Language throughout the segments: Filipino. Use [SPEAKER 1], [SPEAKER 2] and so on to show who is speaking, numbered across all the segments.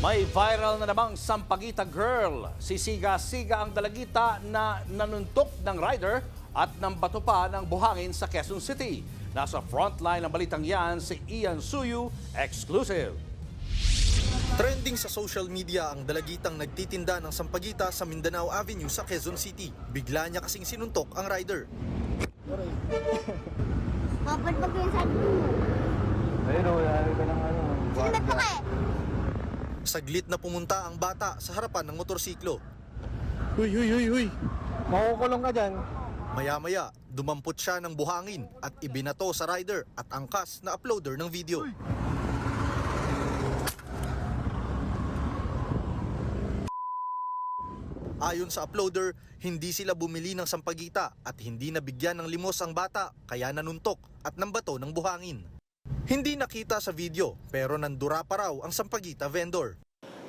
[SPEAKER 1] May viral na namang Sampaguita girl. Sisiga-siga ang dalagita na nanuntok ng rider at ng bato pa ng buhangin sa Quezon City. Nasa frontline ng balitang yan si Ian Suyu, exclusive.
[SPEAKER 2] Trending sa social media ang dalagitang nagtitinda ng sampagita sa Mindanao Avenue sa Quezon City. Bigla niya kasing sinuntok ang rider.
[SPEAKER 3] Kapag ba yung sabi mo?
[SPEAKER 4] Ayun o, yari ka ng ano.
[SPEAKER 3] Sinuntok ka eh.
[SPEAKER 2] Saglit na pumunta ang bata sa harapan ng motorsiklo.
[SPEAKER 4] Huy. Makukulong ka dyan.
[SPEAKER 2] Maya-maya, dumampot siya ng buhangin at ibinato sa rider at angkas na uploader ng video. Ayon sa uploader, hindi sila bumili ng sampagita at hindi nabigyan ng limos ang bata kaya nanuntok at nambato ng buhangin. Hindi nakita sa video pero nandura pa raw ang sampagita vendor.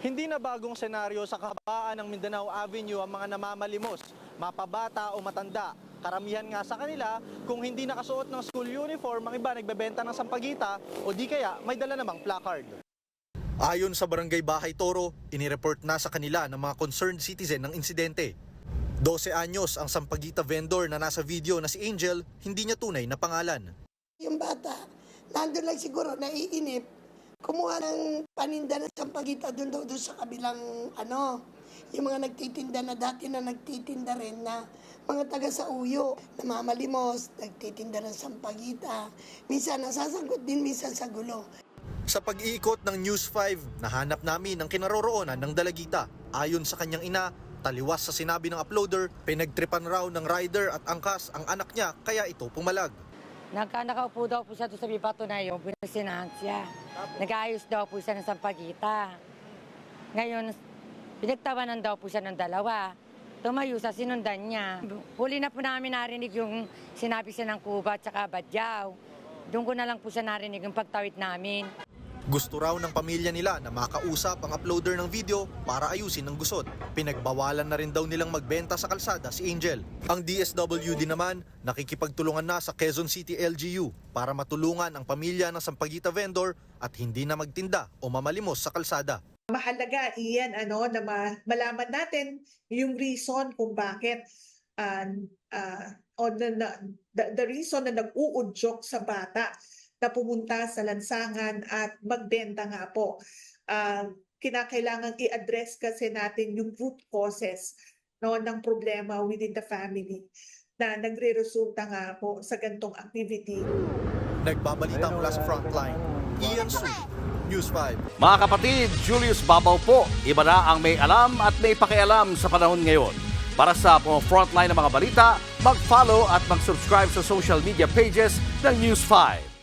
[SPEAKER 2] Hindi na bagong senaryo sa kahabaan ng Mindanao Avenue ang mga namamalimos, mapabata o matanda. Karamihan nga sa kanila kung hindi nakasuot ng school uniform, ang iba nagbebenta ng sampagita o di kaya may dala namang placard. Ayon sa Barangay Bahay Toro, inireport na sa kanila ng mga concerned citizen ng insidente. 12 anyos ang sampagita vendor na nasa video na si Angel, hindi niya tunay na pangalan.
[SPEAKER 5] Yung bata, nandun lang siguro, naiinip, kumuha ng paninda ng sampagita doon sa kabilang, yung mga nagtitinda na dati na nagtitinda rin na mga taga sa Uyo, namamalimos, nagtitinda ng sampagita. Minsan nasasangkot din, minsan sa gulo.
[SPEAKER 2] Sa pag-iikot ng News 5, nahanap namin ang kinaroroonan ng dalagita. Ayon sa kanyang ina, taliwas sa sinabi ng uploader, pinagtripan raw ng rider at angkas ang anak niya kaya ito pumalag.
[SPEAKER 6] Nakaupo daw po siya doon sa bibato na yun, pinasinahan siya. Nag-aayos daw po siya ng sampagita. Ngayon, pinagtawanan daw po siya ng dalawa. Tumayo sa sinundan niya. Huli na po namin narinig yung sinabi siya ng Kuba at saka Badyaw. Doon ko na lang po siya narinig yung pagtawid namin.
[SPEAKER 2] Gusto raw ng pamilya nila na makausap ang uploader ng video para ayusin ang gusot. Pinagbawalan na rin daw nilang magbenta sa kalsada si Angel. Ang DSWD naman nakikipagtulungan na sa Quezon City LGU para matulungan ang pamilya ng sampagita vendor at hindi na magtinda o mamalimos sa kalsada.
[SPEAKER 7] Mahalaga iyan na malaman natin yung reason kung bakit the reason na nag-uudyok sa bata na pumunta sa lansangan at magbenta nga po. Kinakailangan i-address kasi natin yung root causes ng problema within the family na nagre-resulta nga po sa gantong activity.
[SPEAKER 2] Nagbabalita mula sa frontline, Ian Su, News 5.
[SPEAKER 1] Mga kapatid, Julius Babaw po. Iba na ang may alam at may pakialam sa panahon ngayon. Para sa frontline ng mga balita, mag-follow at mag-subscribe sa social media pages ng News 5.